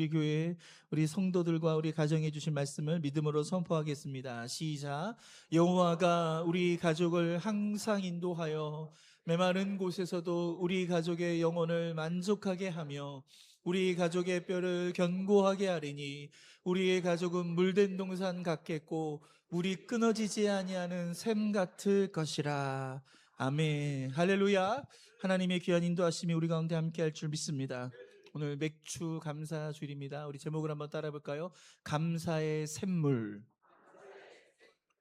우리 교회 우리 성도들과 우리 가정에 주신 말씀을 믿음으로 선포하겠습니다. 시작. 여호와가 우리 가족을 항상 인도하여 메마른 곳에서도 우리 가족의 영혼을 만족하게 하며 우리 가족의 뼈를 견고하게 하리니 우리의 가족은 물된 동산 같겠고 물이 끊어지지 아니하는 샘 같을 것이라. 아멘. 할렐루야. 하나님의 귀한 인도하심이 우리 가운데 함께할 줄 믿습니다. 오늘 맥주 감사 주일입니다. 우리 제목을 한번 따라 볼까요? 감사의 샘물.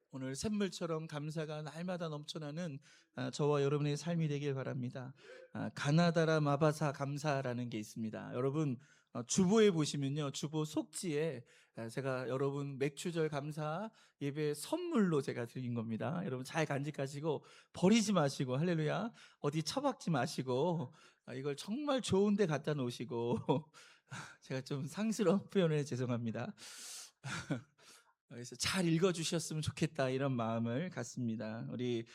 오늘 샘물처럼 감사가 날마다 넘쳐나는 저와 여러분의 삶이 되길 바랍니다. 가나다라 마바사 감사라는 게 있습니다. 여러분 주보에 보시면요, 주보 속지에 제가 여러분 맥주절 감사 예배 선물로 제가 드린 겁니다. 여러분 잘 간직하시고 버리지 마시고, 할렐루야, 어디 처박지 마시고 이걸 정말 좋은 데 갖다 놓으시고 제가 좀 상스러운 표현에 죄송합니다. 그래서 잘 읽어주셨으면 좋겠다, 이런 마음을 갖습니다. 우리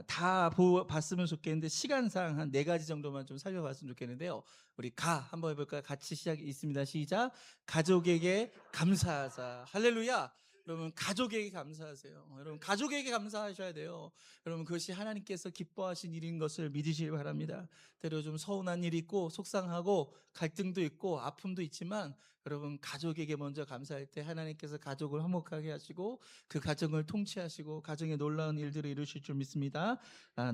다 봤으면 좋겠는데 시간상 한 4가지 정도만 좀 살펴봤으면 좋겠는데요. 우리 한번 해볼까요? 같이 시작. 있습니다. 시작. 가족에게 감사하자. 할렐루야. 여러분 가족에게 감사하세요. 여러분 가족에게 감사하셔야 돼요. 여러분 그것이 하나님께서 기뻐하신 일인 것을 믿으시길 바랍니다. 때로 좀 서운한 일이 있고 속상하고 갈등도 있고 아픔도 있지만 여러분 가족에게 먼저 감사할 때 하나님께서 가족을 화목하게 하시고 그 가정을 통치하시고 가정에 놀라운 일들을 이루실 줄 믿습니다.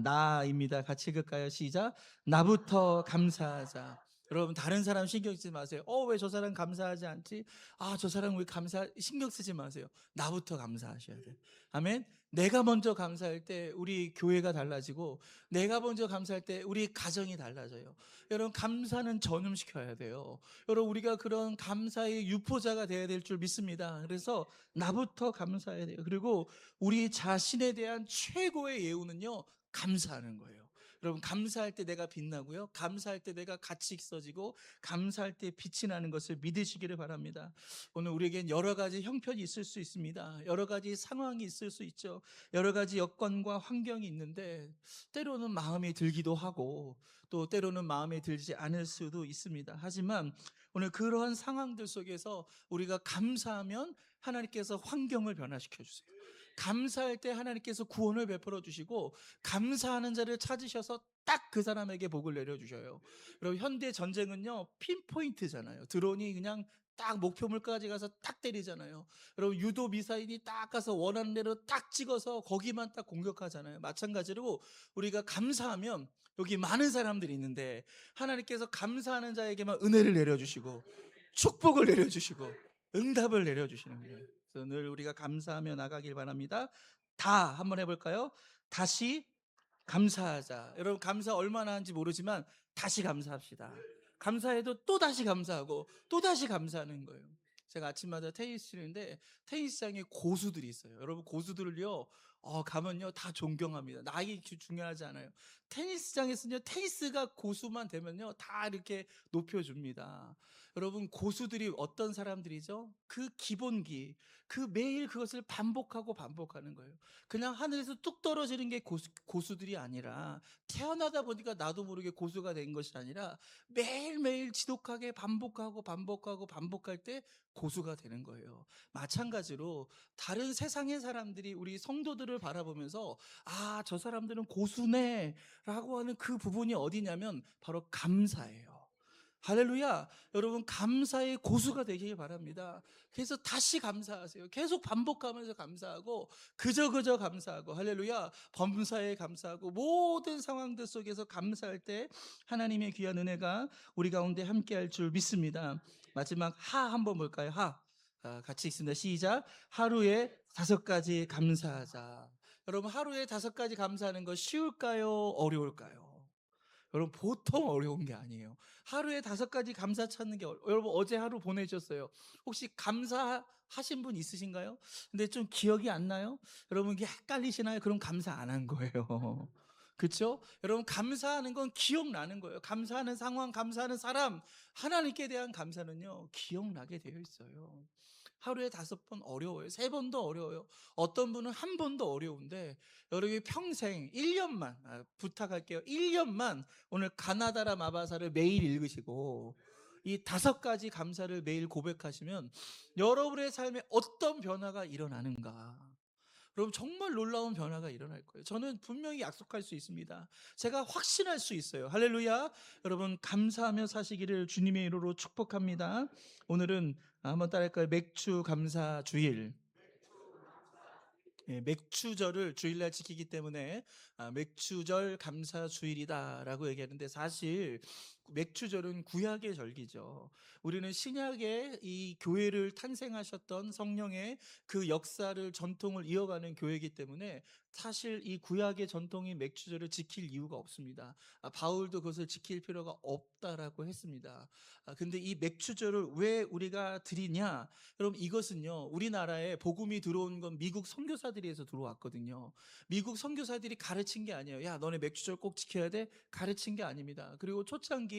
나입니다. 같이 읽을까요? 시작. 나부터 감사하자. 여러분 다른 사람 신경 쓰지 마세요. 왜 저 사람 감사하지 않지? 저 사람 왜 신경 쓰지 마세요. 나부터 감사하셔야 돼요. 아멘. 내가 먼저 감사할 때 우리 교회가 달라지고 내가 먼저 감사할 때 우리 가정이 달라져요. 여러분 감사는 전음시켜야 돼요. 여러분 우리가 그런 감사의 유포자가 되어야 될 줄 믿습니다. 그래서 나부터 감사해야 돼요. 그리고 우리 자신에 대한 최고의 예우는요, 감사하는 거예요. 여러분 감사할 때 내가 빛나고요, 감사할 때 내가 가치 있어지고 감사할 때 빛이 나는 것을 믿으시기를 바랍니다. 오늘 우리에겐 여러 가지 형편이 있을 수 있습니다. 여러 가지 상황이 있을 수 있죠. 여러 가지 여건과 환경이 있는데 때로는 마음에 들기도 하고 또 때로는 마음에 들지 않을 수도 있습니다. 하지만 오늘 그러한 상황들 속에서 우리가 감사하면 하나님께서 환경을 변화시켜 주세요. 감사할 때 하나님께서 구원을 베풀어 주시고 감사하는 자를 찾으셔서 딱 그 사람에게 복을 내려주셔요. 여러분 현대 전쟁은요 핀포인트잖아요. 드론이 그냥 딱 목표물까지 가서 딱 때리잖아요. 여러분 유도 미사일이 딱 가서 원하는 대로 딱 찍어서 거기만 딱 공격하잖아요. 마찬가지로 우리가 감사하면 여기 많은 사람들이 있는데 하나님께서 감사하는 자에게만 은혜를 내려주시고 축복을 내려주시고 응답을 내려주시는 거예요. 그래서 늘 우리가 감사하며 나가길 바랍니다. 다 한번 해볼까요? 다시 감사하자. 여러분 감사 얼마나 하는지 모르지만 다시 감사합시다. 감사해도 또 다시 감사하고 또 다시 감사하는 거예요. 제가 아침마다 테니스 치는데 테니스장에 고수들이 있어요. 여러분 고수들을요 가면요 다 존경합니다. 나이 중요하지 않아요. 테니스장에서는요 테니스가 고수만 되면요 다 이렇게 높여줍니다. 여러분 고수들이 어떤 사람들이죠? 그 기본기, 그 매일 그것을 반복하는 거예요. 그냥 하늘에서 뚝 떨어지는 게 고수들이 아니라 태어나다 보니까 나도 모르게 고수가 된 것이 아니라 매일매일 지독하게 반복할 때 고수가 되는 거예요. 마찬가지로 다른 세상의 사람들이 우리 성도들을 바라보면서 저 사람들은 고수네 라고 하는 그 부분이 어디냐면 바로 감사예요. 할렐루야. 여러분 감사의 고수가 되길 바랍니다. 그래서 다시 감사하세요. 계속 반복하면서 감사하고 그저 감사하고, 할렐루야, 범사에 감사하고 모든 상황들 속에서 감사할 때 하나님의 귀한 은혜가 우리 가운데 함께할 줄 믿습니다. 마지막 한번 볼까요? 같이 읽습니다. 시작. 하루에 5가지 감사하자. 여러분 하루에 5가지 감사하는 거 쉬울까요? 어려울까요? 여러분 보통 어려운 게 아니에요. 하루에 5가지 감사 찾는 게 여러분 어제 하루 보내셨어요. 혹시 감사하신 분 있으신가요? 근데 좀 기억이 안 나요? 여러분 이게 헷갈리시나요? 그럼 감사 안 한 거예요. 그렇죠? 여러분 감사하는 건 기억나는 거예요. 감사하는 상황, 감사하는 사람, 하나님께 대한 감사는요 기억나게 되어 있어요. 하루에 5번 어려워요. 3번도 어려워요. 어떤 분은 한 번도 어려운데 여러분이 평생 1년만 부탁할게요. 1년만 오늘 가나다라 마바사를 매일 읽으시고 이 5가지 감사를 매일 고백하시면 여러분의 삶에 어떤 변화가 일어나는가. 여러분 정말 놀라운 변화가 일어날 거예요. 저는 분명히 약속할 수 있습니다. 제가 확신할 수 있어요. 할렐루야. 여러분 감사하며 사시기를 주님의 이름으로 축복합니다. 오늘은 한번 따라할까요? 맥주 감사 주일. 예, 맥추절을 주일날 지키기 때문에 맥추절 감사 주일이다라고 얘기하는데, 사실 맥추절은 구약의 절기죠. 우리는 신약의 이 교회를 탄생하셨던 성령의 그 역사를, 전통을 이어가는 교회이기 때문에 사실 이 구약의 전통이 맥추절을 지킬 이유가 없습니다. 바울도 그것을 지킬 필요가 없다라고 했습니다. 근데 이 맥추절을 왜 우리가 드리냐? 여러분 이것은요, 우리나라에 복음이 들어온 건 미국 선교사들에서 들어왔거든요. 미국 선교사들이 가르친 게 아니에요. 야, 너네 맥주절 꼭 지켜야 돼? 가르친 게 아닙니다. 그리고 초창기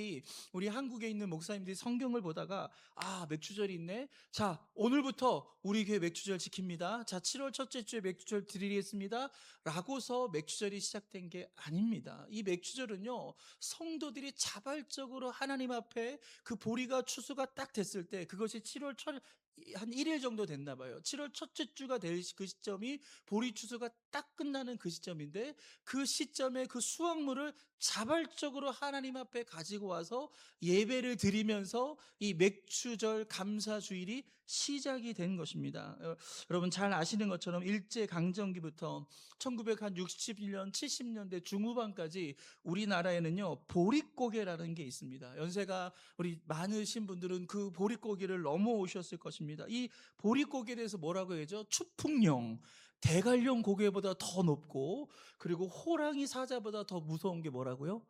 우리 한국에 있는 목사님들이 성경을 보다가 맥주절이 있네. 자, 오늘부터 우리 교회 맥주절 지킵니다. 자, 7월 첫째 주에 맥주절 드리겠습니다. 라고서 맥주절이 시작된 게 아닙니다. 이 맥주절은요, 성도들이 자발적으로 하나님 앞에 그 보리가 추수가 딱 됐을 때, 그것이 7월 첫 한 1일 정도 됐나 봐요. 7월 첫째 주가 될 그 시점이 보리 추수가 딱 끝나는 그 시점인데, 그 시점에 그 수확물을 자발적으로 하나님 앞에 가지고 와서 예배를 드리면서 이 맥추절 감사 주일이 시작이 된 것입니다. 여러분 잘 아시는 것처럼 일제 강점기부터 1961년 70년대 중후반까지 우리나라에는요, 보릿고개라는 게 있습니다. 연세가 우리 많으신 분들은 그 보릿고개를 넘어오셨을 것입니다. 이 보릿고개에 대해서 뭐라고 해야죠? 추풍령, 대관령 고개보다 더 높고, 그리고 호랑이 사자보다 더 무서운 게 뭐라고요?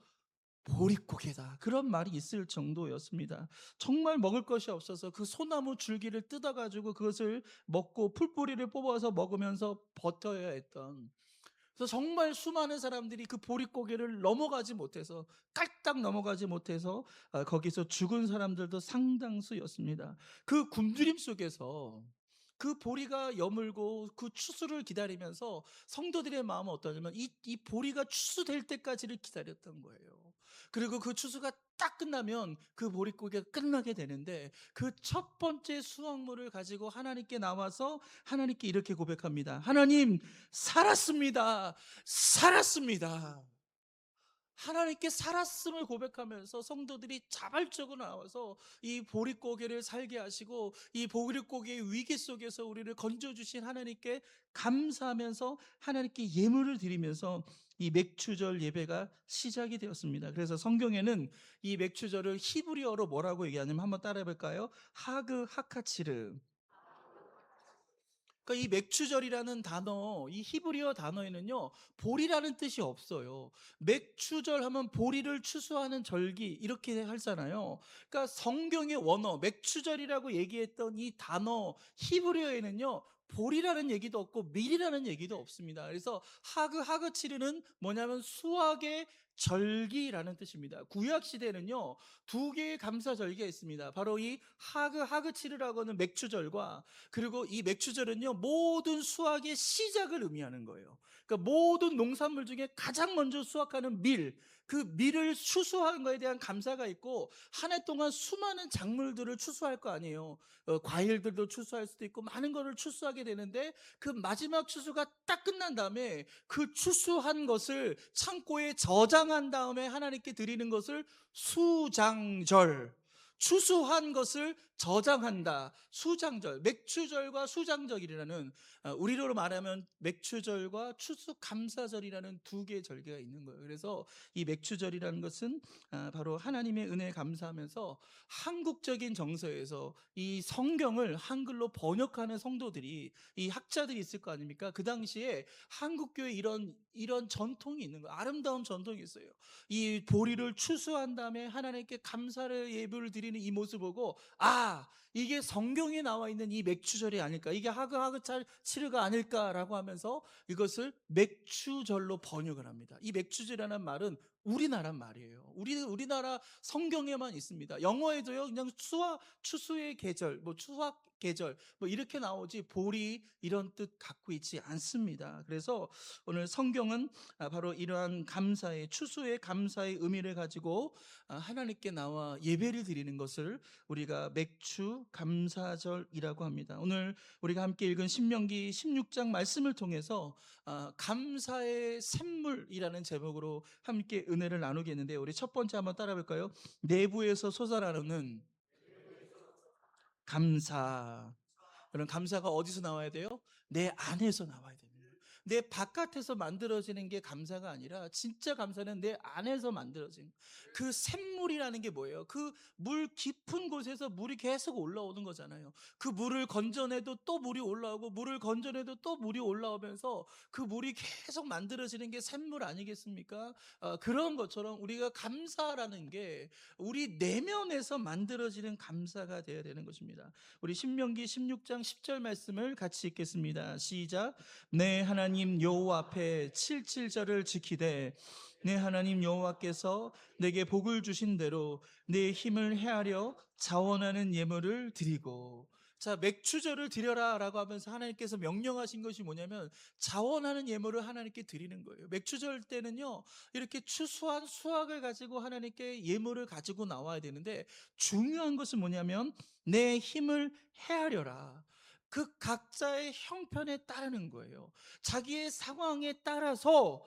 보릿고개다. 그런 말이 있을 정도였습니다. 정말 먹을 것이 없어서 그 소나무 줄기를 뜯어가지고 그것을 먹고 풀뿌리를 뽑아서 먹으면서 버텨야 했던, 그래서 정말 수많은 사람들이 그 보릿고개를 넘어가지 못해서, 깔딱 넘어가지 못해서 거기서 죽은 사람들도 상당수였습니다. 그 굶주림 속에서 그 보리가 여물고 그 추수를 기다리면서 성도들의 마음은 어떠냐면 이 보리가 추수될 때까지를 기다렸던 거예요. 그리고 그 추수가 딱 끝나면 그 보릿고개가 끝나게 되는데, 그 첫 번째 수확물을 가지고 하나님께 나와서 하나님께 이렇게 고백합니다. 하나님, 살았습니다. 살았습니다. 하나님께 살았음을 고백하면서 성도들이 자발적으로 나와서 이 보릿고개를 살게 하시고, 이 보릿고개의 위기 속에서 우리를 건져주신 하나님께 감사하면서 하나님께 예물을 드리면서 이 맥추절 예배가 시작이 되었습니다. 그래서 성경에는 이 맥추절을 히브리어로 뭐라고 얘기하냐면, 한번 따라해 볼까요? 하그 하카치르. 그러니까 이 맥추절이라는 단어, 이 히브리어 단어에는요, 보리라는 뜻이 없어요. 맥추절 하면 보리를 추수하는 절기 이렇게 하잖아요. 그러니까 성경의 원어 맥추절이라고 얘기했던 이 단어 히브리어에는요, 보리라는 얘기도 없고 밀이라는 얘기도 없습니다. 그래서 하그치르는 뭐냐면 수확의 절기라는 뜻입니다. 구약 시대는요, 2개의 감사 절기가 있습니다. 바로 이 하그치르라고 하는 맥추절과, 그리고 이 맥추절은요, 모든 수확의 시작을 의미하는 거예요. 그러니까 모든 농산물 중에 가장 먼저 수확하는 밀, 그 밀을 추수한 거에 대한 감사가 있고, 한 해 동안 수많은 작물들을 추수할 거 아니에요. 과일들도 추수할 수도 있고 많은 거를 추수하게 되는데, 그 마지막 추수가 딱 끝난 다음에 그 추수한 것을 창고에 저장한 다음에 하나님께 드리는 것을 수장절, 추수한 것을 저장한다. 수장절, 맥추절과 수장절이라는, 우리로 말하면 맥추절과 추수감사절이라는 2개의 절기가 있는 거예요. 그래서 이 맥추절이라는 것은 바로 하나님의 은혜에 감사하면서, 한국적인 정서에서 이 성경을 한글로 번역하는 성도들이, 이 학자들이 있을 거 아닙니까? 그 당시에 한국교회 이런 전통이 있는 거예요. 아름다운 전통이 있어요. 이 보리를 추수한 다음에 하나님께 감사를 예배를 드리는 이 모습 보고, 이게 성경에 나와 있는 이 맥추절이 아닐까, 이게 치르가 아닐까라고 하면서 이것을 맥추절로 번역을 합니다. 이 맥추절이라는 말은 우리나라 말이에요. 우리나라 성경에만 있습니다. 영어에도요, 그냥 추수의 계절, 뭐 추수학 계절, 뭐 이렇게 나오지 보리 이런 뜻 갖고 있지 않습니다. 그래서 오늘 성경은 바로 이러한 감사의, 추수의 감사의 의미를 가지고 하나님께 나와 예배를 드리는 것을 우리가 맥추 감사절이라고 합니다. 오늘 우리가 함께 읽은 신명기 16장 말씀을 통해서 감사의 샘물이라는 제목으로 함께 은혜를 나누겠는데, 우리 첫 번째 한번 따라 볼까요? 내부에서 솟아나는 감사. 그런 감사가 어디서 나와야 돼요? 내 안에서 나와야 됩니다. 내 바깥에서 만들어지는 게 감사가 아니라, 진짜 감사는 내 안에서 만들어진 그 샘물이라는 게 뭐예요? 그 물 깊은 곳에서 물이 계속 올라오는 거잖아요. 그 물을 건져내도 또 물이 올라오고, 물을 건져내도 또 물이 올라오면서 그 물이 계속 만들어지는 게 샘물 아니겠습니까? 그런 것처럼 우리가 감사라는 게 우리 내면에서 만들어지는 감사가 되어야 되는 것입니다. 우리 신명기 16장 10절 말씀을 같이 읽겠습니다. 시작. 내 하나님 여호와 앞에 칠칠절을 지키되 내 하나님 여호와께서 내게 복을 주신 대로 내 힘을 헤아려 자원하는 예물을 드리고. 자, 맥추절을 드려라 라고 하면서 하나님께서 명령하신 것이 뭐냐면 자원하는 예물을 하나님께 드리는 거예요. 맥추절 때는요, 이렇게 추수한 수확을 가지고 하나님께 예물을 가지고 나와야 되는데, 중요한 것은 뭐냐면 내 힘을 헤아려라. 그 각자의 형편에 따르는 거예요. 자기의 상황에 따라서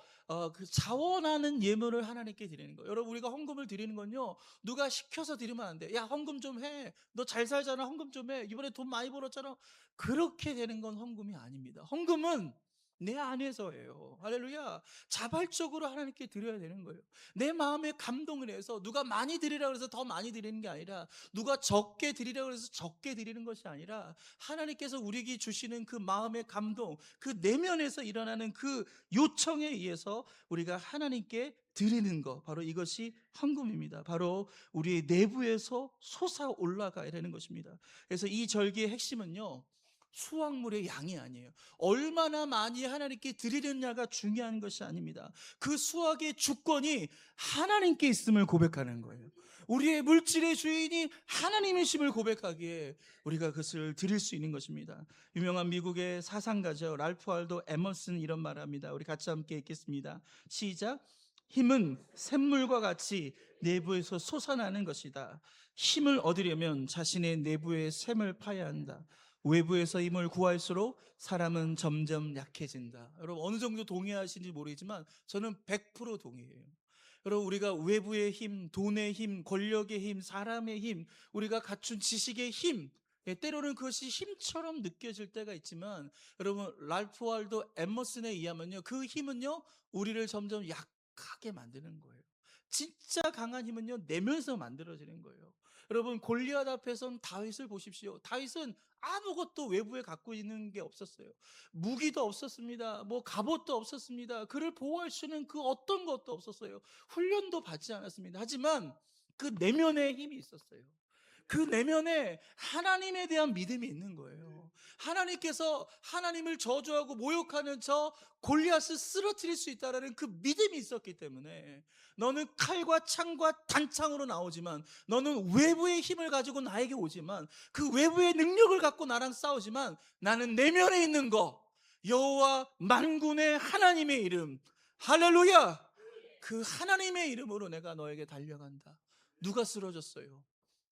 그 자원하는 예물을 하나님께 드리는 거예요. 여러분, 우리가 헌금을 드리는 건요, 누가 시켜서 드리면 안 돼. 야, 헌금 좀 해. 너 잘 살잖아. 헌금 좀 해. 이번에 돈 많이 벌었잖아. 그렇게 되는 건 헌금이 아닙니다. 헌금은 내 안에서예요. 할렐루야. 자발적으로 하나님께 드려야 되는 거예요. 내 마음에 감동을 해서, 누가 많이 드리라고 해서 더 많이 드리는 게 아니라, 누가 적게 드리라고 해서 적게 드리는 것이 아니라, 하나님께서 우리에게 주시는 그 마음의 감동, 그 내면에서 일어나는 그 요청에 의해서 우리가 하나님께 드리는 것, 바로 이것이 헌금입니다. 바로 우리의 내부에서 솟아 올라가야 되는 것입니다. 그래서 이 절기의 핵심은요, 수확물의 양이 아니에요. 얼마나 많이 하나님께 드리느냐가 중요한 것이 아닙니다. 그 수확의 주권이 하나님께 있음을 고백하는 거예요. 우리의 물질의 주인이 하나님이심을 고백하기에 우리가 그것을 드릴 수 있는 것입니다. 유명한 미국의 사상가죠, 랄프 월도 에머슨은 이런 말을 합니다. 우리 같이 함께 읽겠습니다. 시작. 힘은 샘물과 같이 내부에서 솟아나는 것이다. 힘을 얻으려면 자신의 내부의 샘을 파야 한다. 외부에서 힘을 구할수록 사람은 점점 약해진다. 여러분, 어느 정도 동의하시는지 모르겠지만 저는 100% 동의해요. 여러분, 우리가 외부의 힘, 돈의 힘, 권력의 힘, 사람의 힘, 우리가 갖춘 지식의 힘, 때로는 그것이 힘처럼 느껴질 때가 있지만, 여러분, 랄프 월도 에머슨에 의하면요, 그 힘은요, 우리를 점점 약하게 만드는 거예요. 진짜 강한 힘은요, 내면에서 만들어지는 거예요. 여러분, 골리앗 앞에선 다윗을 보십시오. 다윗은 아무것도 외부에 갖고 있는 게 없었어요. 무기도 없었습니다. 뭐 갑옷도 없었습니다. 그를 보호할 수 있는 그 어떤 것도 없었어요. 훈련도 받지 않았습니다. 하지만 그 내면에 힘이 있었어요. 그 내면에 하나님에 대한 믿음이 있는 거예요. 하나님께서 하나님을 저주하고 모욕하는 저 골리앗을 쓰러뜨릴 수 있다는 그 믿음이 있었기 때문에, 너는 칼과 창과 단창으로 나오지만, 너는 외부의 힘을 가지고 나에게 오지만, 그 외부의 능력을 갖고 나랑 싸우지만, 나는 내면에 있는 거, 여호와 만군의 하나님의 이름, 할렐루야, 그 하나님의 이름으로 내가 너에게 달려간다. 누가 쓰러졌어요?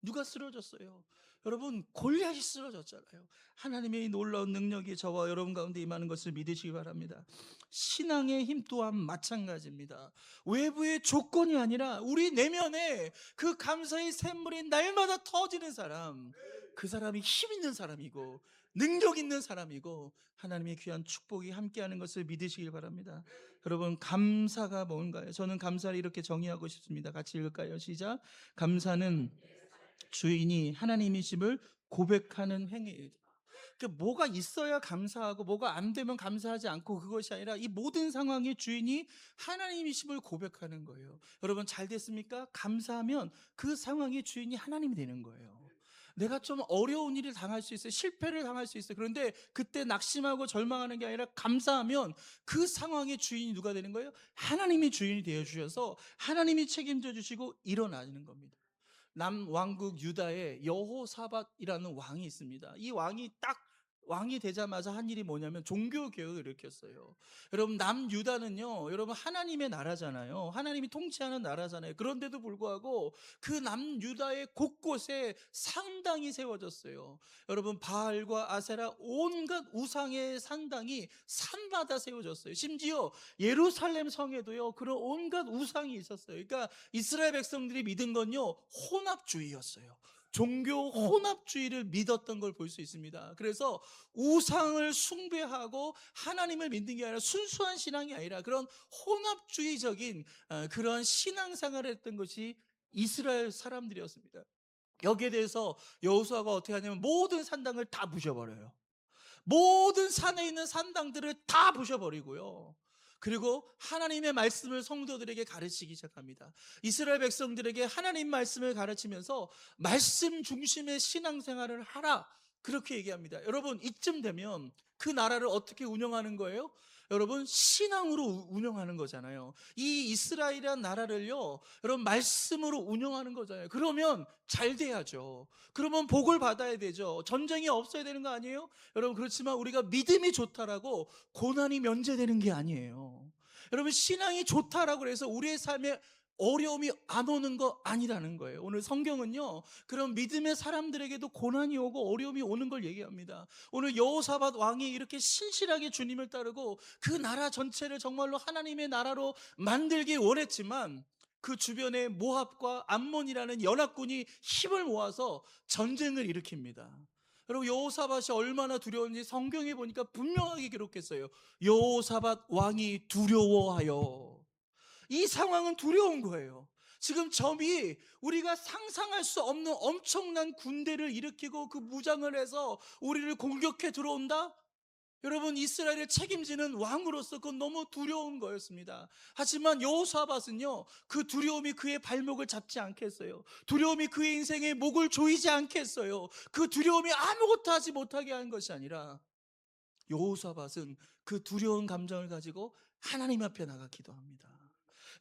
누가 쓰러졌어요? 여러분, 골리앗이 쓰러졌잖아요. 하나님의 이 놀라운 능력이 저와 여러분 가운데 임하는 것을 믿으시기 바랍니다. 신앙의 힘 또한 마찬가지입니다. 외부의 조건이 아니라 우리 내면에 그 감사의 샘물이 날마다 터지는 사람, 그 사람이 힘 있는 사람이고 능력 있는 사람이고 하나님의 귀한 축복이 함께하는 것을 믿으시길 바랍니다. 여러분, 감사가 뭔가요? 저는 감사를 이렇게 정의하고 싶습니다. 같이 읽을까요? 시작. 감사는 주인이 하나님이심을 고백하는 행위예요. 그 뭐가 있어야 감사하고 뭐가 안 되면 감사하지 않고, 그것이 아니라 이 모든 상황의 주인이 하나님이심을 고백하는 거예요. 여러분, 잘 됐습니까? 감사하면 그 상황의 주인이 하나님이 되는 거예요. 내가 좀 어려운 일을 당할 수 있어요. 실패를 당할 수 있어요. 그런데 그때 낙심하고 절망하는 게 아니라 감사하면 그 상황의 주인이 누가 되는 거예요? 하나님이 주인이 되어 주셔서 하나님이 책임져 주시고 일어나는 겁니다. 남왕국 유다에 여호사밧이라는 왕이 있습니다. 이 왕이 딱 왕이 되자마자 한 일이 뭐냐면 종교 개혁을 일으켰어요. 여러분, 남유다는요, 여러분, 하나님의 나라잖아요. 하나님이 통치하는 나라잖아요. 그런데도 불구하고 그 남유다의 곳곳에 상당이 세워졌어요. 여러분, 바알과 아세라 온갖 우상의 상당이 산마다 세워졌어요. 심지어 예루살렘 성에도요, 그런 온갖 우상이 있었어요. 그러니까 이스라엘 백성들이 믿은 건요, 혼합주의였어요. 종교 혼합주의를 믿었던 걸 볼 수 있습니다. 그래서 우상을 숭배하고 하나님을 믿는 게 아니라, 순수한 신앙이 아니라 그런 혼합주의적인 그런 신앙생활을 했던 것이 이스라엘 사람들이었습니다. 여기에 대해서 여호수아가 어떻게 하냐면 모든 산당을 다 부셔버려요. 모든 산에 있는 산당들을 다 부셔버리고요. 그리고 하나님의 말씀을 성도들에게 가르치기 시작합니다. 이스라엘 백성들에게 하나님 말씀을 가르치면서 말씀 중심의 신앙생활을 하라, 그렇게 얘기합니다. 여러분, 이쯤 되면 그 나라를 어떻게 운영하는 거예요? 여러분, 신앙으로 운영하는 거잖아요. 이 이스라엘이라는 나라를요, 여러분, 말씀으로 운영하는 거잖아요. 그러면 잘 돼야죠. 그러면 복을 받아야 되죠. 전쟁이 없어야 되는 거 아니에요? 여러분, 그렇지만 우리가 믿음이 좋다라고 고난이 면제되는 게 아니에요. 여러분, 신앙이 좋다라고 해서 우리의 삶에 어려움이 안 오는 거 아니라는 거예요. 오늘 성경은요, 그런 믿음의 사람들에게도 고난이 오고 어려움이 오는 걸 얘기합니다. 오늘 여호사밧 왕이 이렇게 신실하게 주님을 따르고 그 나라 전체를 정말로 하나님의 나라로 만들기 원했지만, 그 주변에 모압과 암몬이라는 연합군이 힘을 모아서 전쟁을 일으킵니다. 여러분, 여호사밧이 얼마나 두려운지 성경에 보니까 분명하게 기록했어요. 여호사밧 왕이 두려워하여. 이 상황은 두려운 거예요. 지금 점이 우리가 상상할 수 없는 엄청난 군대를 일으키고 그 무장을 해서 우리를 공격해 들어온다? 여러분, 이스라엘을 책임지는 왕으로서 그건 너무 두려운 거였습니다. 하지만 여호사밧은요, 그 두려움이 그의 발목을 잡지 않겠어요. 두려움이 그의 인생의 목을 조이지 않겠어요. 그 두려움이 아무것도 하지 못하게 한 것이 아니라, 여호사밧은 그 두려운 감정을 가지고 하나님 앞에 나가 기도합니다.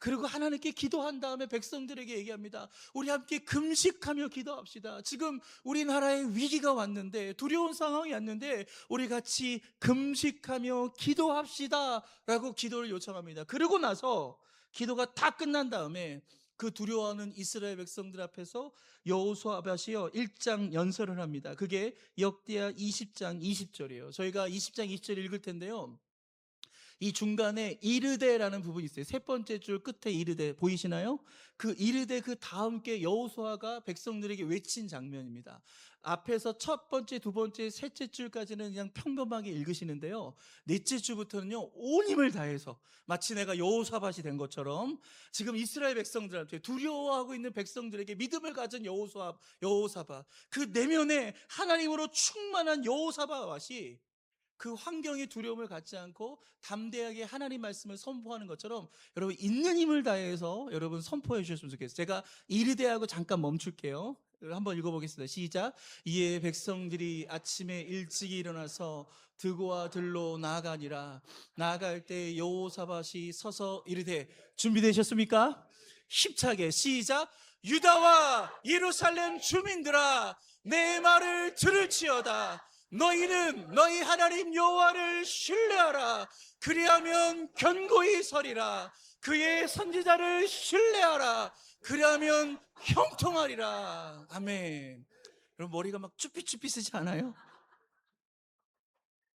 그리고 하나님께 기도한 다음에 백성들에게 얘기합니다. 우리 함께 금식하며 기도합시다. 지금 우리나라에 위기가 왔는데, 두려운 상황이 왔는데 우리 같이 금식하며 기도합시다 라고 기도를 요청합니다. 그러고 나서 기도가 다 끝난 다음에 그 두려워하는 이스라엘 백성들 앞에서 여호수아밧이요 1장 연설을 합니다. 그게 역대하 20장 20절이에요. 저희가 20장 20절 읽을 텐데요, 이 중간에 이르데라는 부분이 있어요. 세 번째 줄 끝에 이르데 보이시나요? 그 이르데 그 다음 게 여호수아가 백성들에게 외친 장면입니다. 앞에서 첫 번째, 두 번째, 셋째 줄까지는 그냥 평범하게 읽으시는데요, 넷째 줄부터는요, 온 힘을 다해서 마치 내가 여호사밧이 된 것처럼 지금 이스라엘 백성들한테, 두려워하고 있는 백성들에게 믿음을 가진 여호사밧, 그 내면에 하나님으로 충만한 여호사밧이 그 환경의 두려움을 갖지 않고 담대하게 하나님 말씀을 선포하는 것처럼 여러분, 있는 힘을 다해서 여러분 선포해 주셨으면 좋겠어요. 제가 이르되하고 잠깐 멈출게요. 한번 읽어보겠습니다. 시작. 이에 백성들이 아침에 일찍 일어나서 드고와 들로 나아가니라. 나아갈 때 여호사밧이 서서 이르되, 준비되셨습니까? 힘차게 시작. 유다와 예루살렘 주민들아, 내 말을 들을지어다. 너희는 너희 하나님 여호와를 신뢰하라. 그리하면 견고히 서리라. 그의 선지자를 신뢰하라. 그리하면 형통하리라. 아멘. 여러분, 머리가 막 쭈삣쭈삣하지 않아요?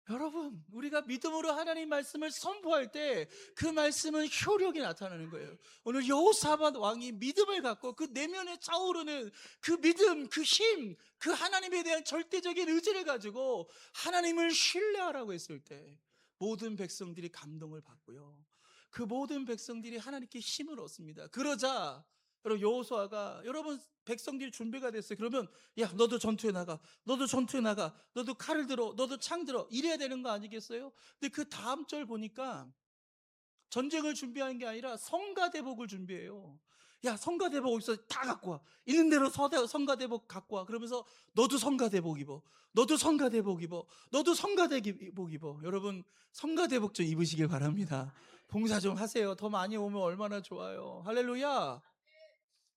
여러분, 우리가 믿음으로 하나님 말씀을 선포할 때 그 말씀은 효력이 나타나는 거예요. 오늘 여호사밧 왕이 믿음을 갖고 그 내면에 차오르는 그 믿음, 그 힘, 그 하나님에 대한 절대적인 의지를 가지고 하나님을 신뢰하라고 했을 때 모든 백성들이 감동을 받고요, 그 모든 백성들이 하나님께 힘을 얻습니다. 그러자 여러분, 여호수아가, 여러분, 백성들이 준비가 됐어요. 그러면 야, 너도 전투에 나가, 너도 전투에 나가, 너도 칼을 들어, 너도 창 들어, 이래야 되는 거 아니겠어요? 근데 그 다음 절 보니까 전쟁을 준비하는 게 아니라 성가대복을 준비해요. 야, 성가대복 어디서 다 갖고 와. 있는 대로 성가대복 갖고 와. 그러면서 너도 성가대복 입어. 너도 성가대복 입어. 너도 성가대복 입어. 여러분, 성가대복 좀 입으시길 바랍니다. 봉사 좀 하세요. 더 많이 오면 얼마나 좋아요. 할렐루야.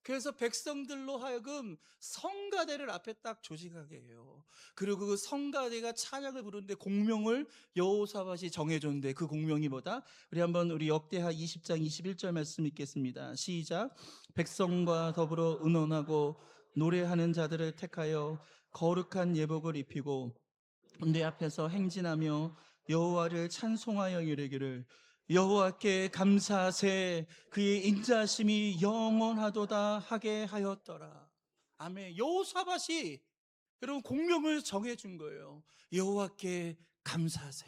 그래서 백성들로 하여금 성가대를 앞에 딱 조직하게 해요. 그리고 그 성가대가 찬양을 부르는데 공명을 여호사밧이 정해줬는데 그 공명이 뭐다? 우리 역대하 20장 21절 말씀 읽겠습니다. 시작. 백성과 더불어 의논하고 노래하는 자들을 택하여 거룩한 예복을 입히고 내 앞에서 행진하며 여호와를 찬송하여 이르기를 여호와께 감사하세 그의 인자심이 영원하도다 하게 하였더라. 아멘. 여호사밧이 여러분 공명을 정해준 거예요. 여호와께 감사하세.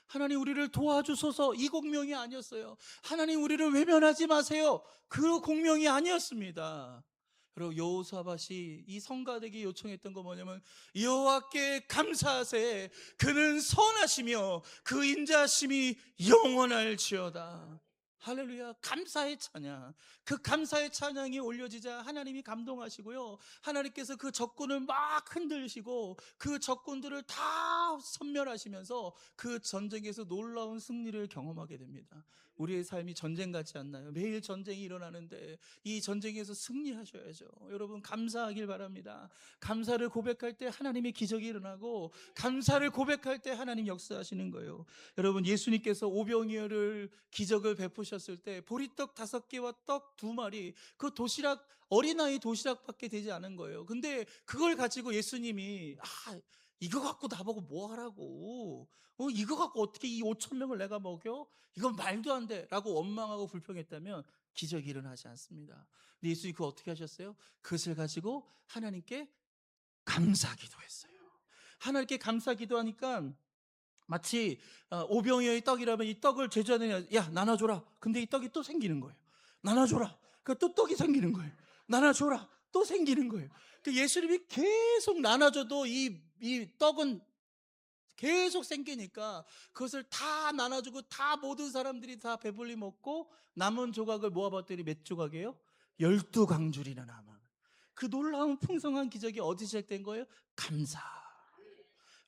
하나님 우리를 도와주소서. 이 공명이 아니었어요. 하나님 우리를 외면하지 마세요. 그 공명이 아니었습니다. 그리고 여호사밧이 이 성가대기 요청했던 거 뭐냐면 여호와께 감사하세 그는 선하시며 그 인자심이 영원할지어다. 할렐루야. 감사의 찬양. 그 감사의 찬양이 올려지자 하나님이 감동하시고요, 하나님께서 그 적군을 막 흔들시고 그 적군들을 다 섬멸하시면서 그 전쟁에서 놀라운 승리를 경험하게 됩니다. 우리의 삶이 전쟁 같지 않나요? 매일 전쟁이 일어나는데 이 전쟁에서 승리하셔야죠. 여러분 감사하길 바랍니다. 감사를 고백할 때 하나님의 기적이 일어나고 감사를 고백할 때 하나님 역사하시는 거예요. 여러분 예수님께서 오병이어를 기적을 베푸셨을 때 보리떡 5개와 떡 2마리, 그 도시락, 어린아이 도시락밖에 되지 않은 거예요. 근데 그걸 가지고 예수님이 이거 갖고 나보고 뭐 하라고, 이거 갖고 어떻게 이 5천 명을 내가 먹여? 이건 말도 안 돼 라고 원망하고 불평했다면 기적이 일어나지 않습니다. 근데 예수님이 그거 어떻게 하셨어요? 그것을 가지고 하나님께 감사 기도했어요. 하나님께 감사 기도하니까 마치 오병이어의 떡이라면 이 떡을 제주하느냐, 야 나눠줘라. 근데 이 떡이 또 생기는 거예요. 나눠줘라. 또 떡이 생기는 거예요. 나눠줘라. 또 생기는 거예요. 그 예수님이 계속 나눠줘도 이 떡은 계속 생기니까 그것을 다 나눠주고 다 모든 사람들이 다 배불리 먹고 남은 조각을 모아봤더니 몇 조각이에요? 12광줄이나 남아. 그 놀라운 풍성한 기적이 어디 시작된 거예요? 감사.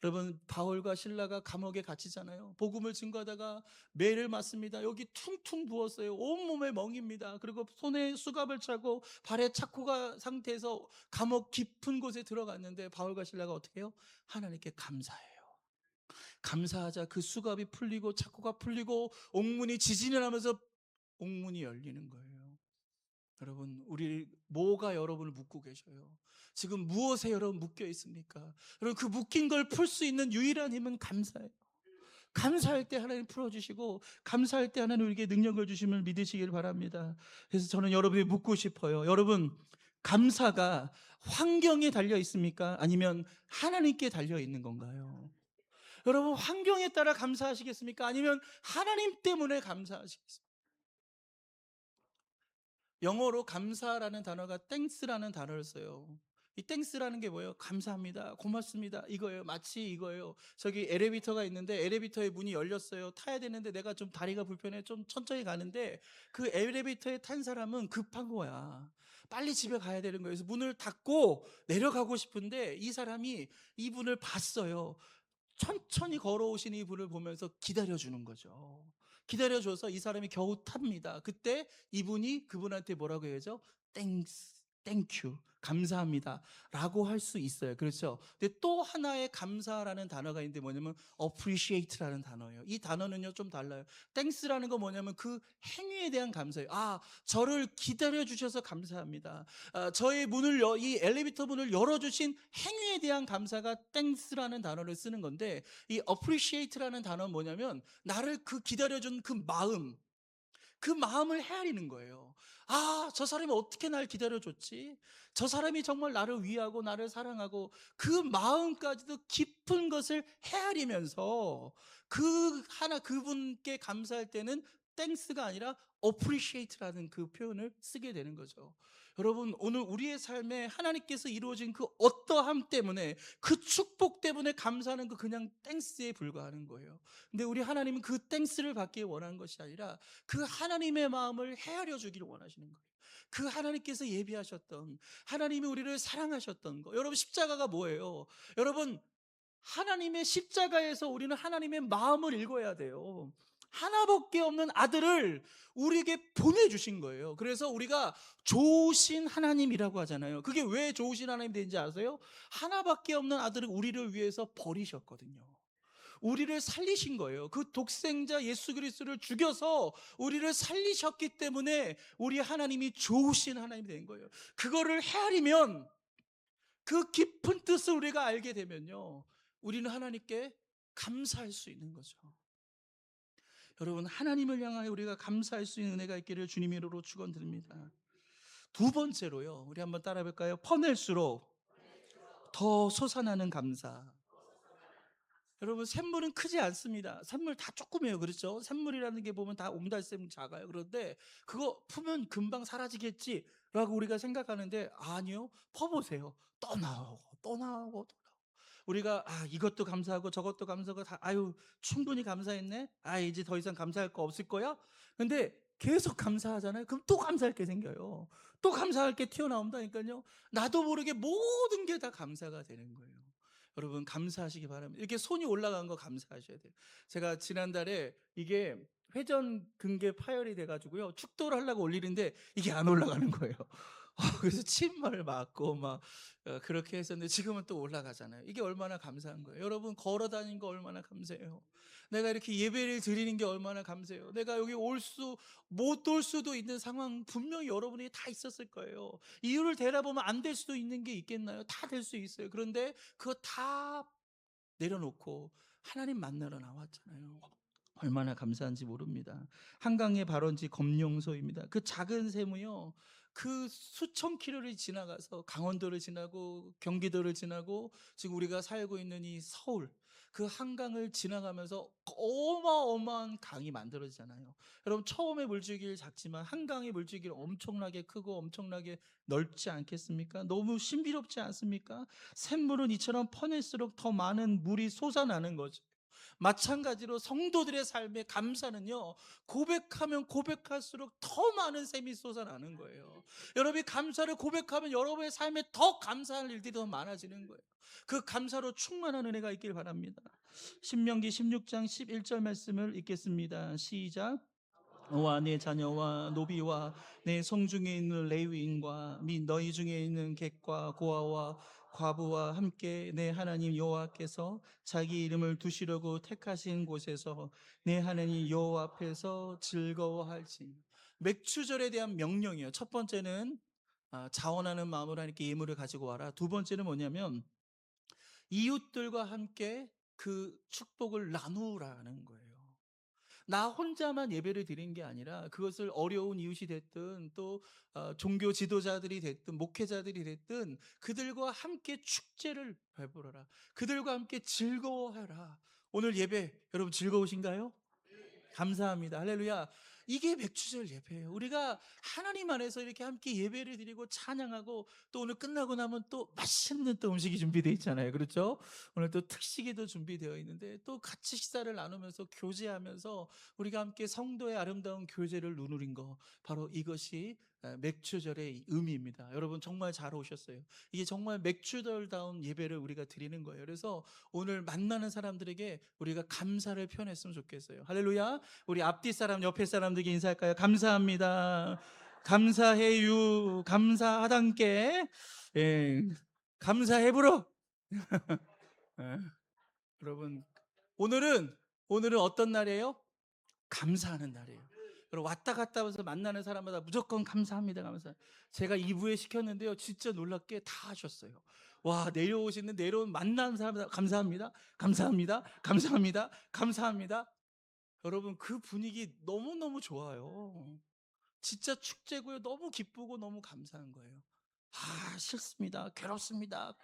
여러분 바울과 실라가 감옥에 갇히잖아요. 복음을 증거하다가 매를 맞습니다. 여기 퉁퉁 부었어요. 온몸에 멍입니다. 그리고 손에 수갑을 차고 발에 착고가 상태에서 감옥 깊은 곳에 들어갔는데 바울과 실라가 어떻게 해요? 하나님께 감사해요. 감사하자 그 수갑이 풀리고 착고가 풀리고 옥문이 지진을 하면서 옥문이 열리는 거예요. 여러분 우리 뭐가 여러분을 묶고 계셔요? 지금 무엇에 여러분 묶여 있습니까? 여러분 그 묶인 걸 풀 수 있는 유일한 힘은 감사예요. 감사할 때 하나님 풀어주시고 감사할 때 하나님 우리에게 능력을 주심을 믿으시길 바랍니다. 그래서 저는 여러분이 묻고 싶어요. 여러분 감사가 환경에 달려 있습니까? 아니면 하나님께 달려 있는 건가요? 여러분 환경에 따라 감사하시겠습니까? 아니면 하나님 때문에 감사하시겠습니까? 영어로 감사라는 단어가 땡스라는 단어를 써요. 이 땡스라는 게 뭐예요? 감사합니다, 고맙습니다, 이거예요. 마치 이거예요. 저기 엘리베이터가 있는데 엘리베이터의 문이 열렸어요. 타야 되는데 내가 좀 다리가 불편해 좀 천천히 가는데 그 엘리베이터에 탄 사람은 급한 거야. 빨리 집에 가야 되는 거예요. 그래서 문을 닫고 내려가고 싶은데 이 사람이 이분을 봤어요. 천천히 걸어오신 이분을 보면서 기다려주는 거죠. 기다려줘서 이 사람이 겨우 탑니다. 그때 이분이 그분한테 뭐라고 해야죠? 땡스, 땡큐, 감사합니다 라고 할 수 있어요. 그렇죠? 근데 또 하나의 감사라는 단어가 있는데 뭐냐면 appreciate라는 단어예요. 이 단어는요 좀 달라요. 땡스라는 거 뭐냐면 그 행위에 대한 감사예요. 저를 기다려주셔서 감사합니다. 저의 이 엘리베이터 문을 열어주신 행위에 대한 감사가 땡스라는 단어를 쓰는 건데, 이 appreciate라는 단어는 뭐냐면 나를 그 기다려준 그 마음을 헤아리는 거예요. 저 사람이 어떻게 날 기다려줬지? 저 사람이 정말 나를 위하고 나를 사랑하고 그 마음까지도 깊은 것을 헤아리면서 그분께 감사할 때는 땡스가 아니라 appreciate라는 그 표현을 쓰게 되는 거죠. 여러분 오늘 우리의 삶에 하나님께서 이루어진 그 어떠함 때문에, 그 축복 때문에 감사하는 거 그냥 땡스에 불과하는 거예요. 근데 우리 하나님은 그 땡스를 받기 원하는 것이 아니라 그 하나님의 마음을 헤아려 주기를 원하시는 거예요. 그 하나님께서 예비하셨던, 하나님이 우리를 사랑하셨던 거. 여러분, 십자가가 뭐예요? 여러분, 하나님의 십자가에서 우리는 하나님의 마음을 읽어야 돼요. 하나밖에 없는 아들을 우리에게 보내주신 거예요. 그래서 우리가 좋으신 하나님이라고 하잖아요. 그게 왜 좋으신 하나님 되는지 아세요? 하나밖에 없는 아들을 우리를 위해서 버리셨거든요. 우리를 살리신 거예요. 그 독생자 예수 그리스도를 죽여서 우리를 살리셨기 때문에 우리 하나님이 좋으신 하나님이 된 거예요. 그거를 헤아리면, 그 깊은 뜻을 우리가 알게 되면요, 우리는 하나님께 감사할 수 있는 거죠. 여러분, 하나님을 향하여 우리가 감사할 수 있는 은혜가 있기를 주님의 이름으로 축원드립니다. 두 번째로요, 우리 한번 따라해 볼까요? 퍼낼수록 더 솟아나는 감사. 여러분, 샘물은 크지 않습니다. 샘물 다 조그매요. 그렇죠? 샘물이라는 게 보면 다 옹달샘 작아요. 그런데 그거 푸면 금방 사라지겠지라고 우리가 생각하는데, 아니요. 퍼보세요. 또 나오고 또 나오고 또 나오고. 우리가 이것도 감사하고 저것도 감사하고 다 충분히 감사했네. 이제 더 이상 감사할 거 없을 거야. 근데 계속 감사하잖아요. 그럼 또 감사할 게 생겨요. 또 감사할 게 튀어나온다니까요. 나도 모르게 모든 게 다 감사가 되는 거예요. 여러분, 감사하시기 바랍니다. 이렇게 손이 올라간 거 감사하셔야 돼요. 제가 지난달에 이게 회전 근개 파열이 돼가지고요, 축도를 하려고 올리는데 이게 안 올라가는 거예요. 그래서 침을 맞고 막 그렇게 했었는데, 지금은 또 올라가잖아요. 이게 얼마나 감사한 거예요. 여러분, 걸어 다니는 거 얼마나 감사해요. 내가 이렇게 예배를 드리는 게 얼마나 감사해요. 내가 여기 못 올 수도 있는 상황 분명히 여러분이 다 있었을 거예요. 이유를 대라보면 안 될 수도 있는 게 있겠나요? 다 될 수 있어요. 그런데 그거 다 내려놓고 하나님 만나러 나왔잖아요. 얼마나 감사한지 모릅니다. 한강의 발원지 검룡소입니다. 그 작은 샘이요, 그 수천 킬로를 지나가서 강원도를 지나고 경기도를 지나고 지금 우리가 살고 있는 이 서울, 그 한강을 지나가면서 어마어마한 강이 만들어지잖아요. 여러분, 처음에 물줄기를 작지만 한강의 물줄기는 엄청나게 크고 엄청나게 넓지 않겠습니까? 너무 신비롭지 않습니까? 샘물은 이처럼 퍼낼수록 더 많은 물이 솟아나는 거죠. 마찬가지로 성도들의 삶의 감사는요, 고백하면 고백할수록 더 많은 샘이 솟아나는 거예요. 여러분이 감사를 고백하면 여러분의 삶에 더 감사할 일들이 더 많아지는 거예요. 그 감사로 충만한 은혜가 있길 바랍니다. 신명기 16장 11절 말씀을 읽겠습니다. 시작. 너와 내 자녀와 노비와 내 성중에 있는 레위인과 및 너희 중에 있는 객과 고아와 과부와 함께 내 하나님 여호와께서 자기 이름을 두시려고 택하신 곳에서 내 하나님 여호와 앞에서 즐거워할지. 맥추절에 대한 명령이에요. 첫 번째는 자원하는 마음으로 하나님께 예물을 가지고 와라. 두 번째는 뭐냐면, 이웃들과 함께 그 축복을 나누라는 거예요. 나 혼자만 예배를 드린 게 아니라 그것을 어려운 이웃이 됐든 또 종교 지도자들이 됐든 목회자들이 됐든 그들과 함께 축제를 베풀어라. 그들과 함께 즐거워하라. 오늘 예배 여러분 즐거우신가요? 감사합니다. 할렐루야. 이게 맥주절 예배예요. 우리가 하나님 안에서 이렇게 함께 예배를 드리고 찬양하고, 또 오늘 끝나고 나면 또 맛있는 또 음식이 준비되어 있잖아요. 그렇죠? 오늘 또 특식이 또 준비되어 있는데, 또 같이 식사를 나누면서 교제하면서 우리가 함께 성도의 아름다운 교제를 누리는 거, 바로 이것이 맥주절의 의미입니다. 여러분 정말 잘 오셨어요. 이게 정말 맥주절다운 예배를 우리가 드리는 거예요. 그래서 오늘 만나는 사람들에게 우리가 감사를 표현했으면 좋겠어요. 할렐루야. 우리 앞뒤 사람, 옆에 사람들에게 인사할까요? 감사합니다. 감사해요. 감사하단께. 예, 감사해부러. 예, 여러분, 오늘은 어떤 날이에요? 감사하는 날이에요. 여러분, 왔다 갔다 하면서 만나는 사람마다 무조건 감사합니다. 감사. 제가 2부에 시켰는데요, 진짜 놀랍게 다 하셨어요. 와, 내려온 만나는 사람마다 감사합니다. 감사합니다. 감사합니다. 감사합니다. 여러분, 그 분위기 너무너무 좋아요. 진짜 축제고요. 너무 기쁘고 너무 감사한 거예요. 싫습니다. 괴롭습니다.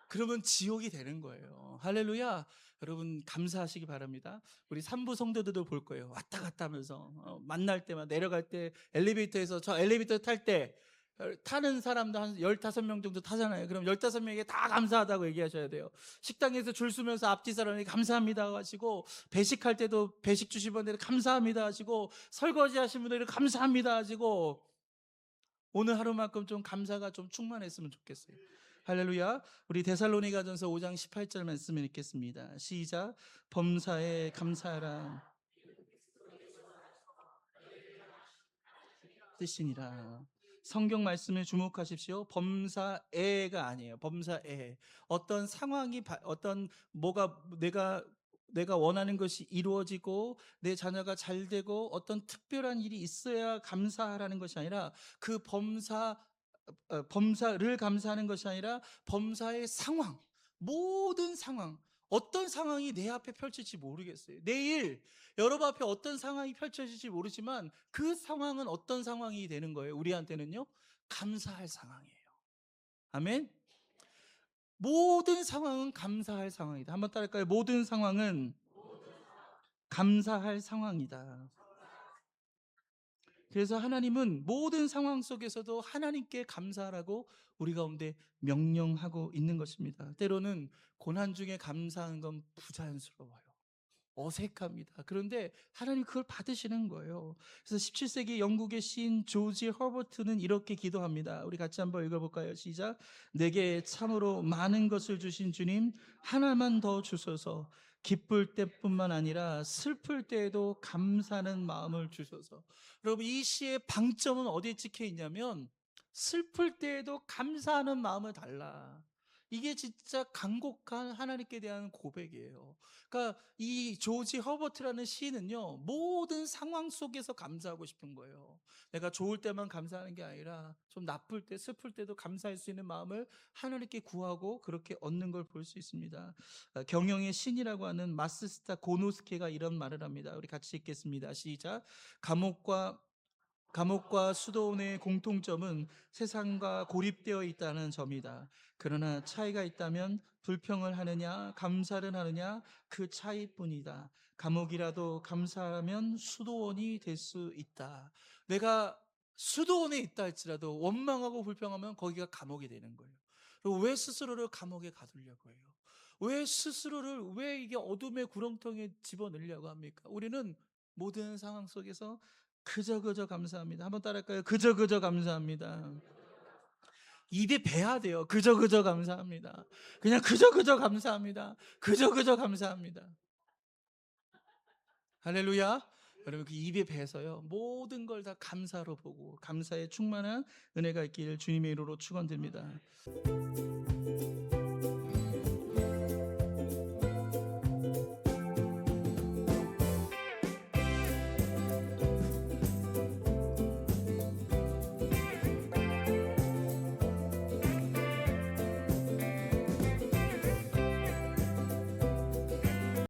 그러면 지옥이 되는 거예요. 할렐루야. 여러분 감사하시기 바랍니다. 우리 삼부 성도들도 볼 거예요. 왔다 갔다 하면서 만날 때마다, 내려갈 때 엘리베이터에서, 저 엘리베이터 탈 때 타는 사람도 한 15명 정도 타잖아요. 그럼 15명에게 다 감사하다고 얘기하셔야 돼요. 식당에서 줄 서면서 앞뒤 사람에게 감사합니다 하시고, 배식할 때도 배식 주신 분들 감사합니다 하시고, 설거지 하신 분들 감사합니다 하시고, 오늘 하루만큼 좀 감사가 좀 충만했으면 좋겠어요. 할렐루야. 우리 데살로니가전서 5장 18절 말씀을 읽겠습니다. 시작. 범사에 감사하라 뜻이니라. 성경 말씀에 주목하십시오. 범사에가 아니에요. 범사에. 어떤 상황이 어떤 뭐가 내가 원하는 것이 이루어지고 내 자녀가 잘 되고 어떤 특별한 일이 있어야 감사하라는 것이 아니라 그 범사를 감사하는 것이 아니라 범사의 상황, 모든 상황, 어떤 상황이 내 앞에 펼칠지 모르겠어요. 내일 여러분 앞에 어떤 상황이 펼쳐질지 모르지만 그 상황은 어떤 상황이 되는 거예요? 우리한테는요, 감사할 상황이에요. 아멘. 모든 상황은 감사할 상황이다. 한번 따라할까요? 모든 상황은 감사할 상황이다. 그래서 하나님은 모든 상황 속에서도 하나님께 감사하라고 우리 가운데 명령하고 있는 것입니다. 때로는 고난 중에 감사하는 건 부자연스러워요. 어색합니다. 그런데 하나님 그걸 받으시는 거예요. 그래서 17세기 영국의 시인 조지 허버트는 이렇게 기도합니다. 우리 같이 한번 읽어볼까요? 시작. 내게 참으로 많은 것을 주신 주님, 하나만 더 주소서. 기쁠 때뿐만 아니라 슬플 때에도 감사하는 마음을 주소서. 여러분, 이 시의 방점은 어디에 찍혀 있냐면 슬플 때에도 감사하는 마음을 달라. 이게 진짜 간곡한 하나님께 대한 고백이에요. 그러니까 이 조지 허버트라는 시인은요, 모든 상황 속에서 감사하고 싶은 거예요. 내가 좋을 때만 감사하는 게 아니라 좀 나쁠 때, 슬플 때도 감사할 수 있는 마음을 하나님께 구하고 그렇게 얻는 걸 볼 수 있습니다. 경영의 신이라고 하는 마스스타 고노스케가 이런 말을 합니다. 우리 같이 읽겠습니다. 시작. 감옥과 수도원의 공통점은 세상과 고립되어 있다는 점이다. 그러나 차이가 있다면 불평을 하느냐, 감사를 하느냐, 그 차이뿐이다. 감옥이라도 감사하면 수도원이 될 수 있다. 내가 수도원에 있다 할지라도 원망하고 불평하면 거기가 감옥이 되는 거예요. 그리고 왜 스스로를 감옥에 가두려고 해요? 왜 이게 어둠의 구렁텅이에 집어넣으려고 합니까? 우리는 모든 상황 속에서 그저 감사합니다. 한번 따라할까요? 그저 감사합니다. 입에 배야 돼요. 그저 감사합니다. 그냥 그저 감사합니다. 그저 감사합니다. 할렐루야. 여러분 그 입에 배서요, 모든 걸 다 감사로 보고 감사에 충만한 은혜가 있기를 주님의 이름으로 축원드립니다.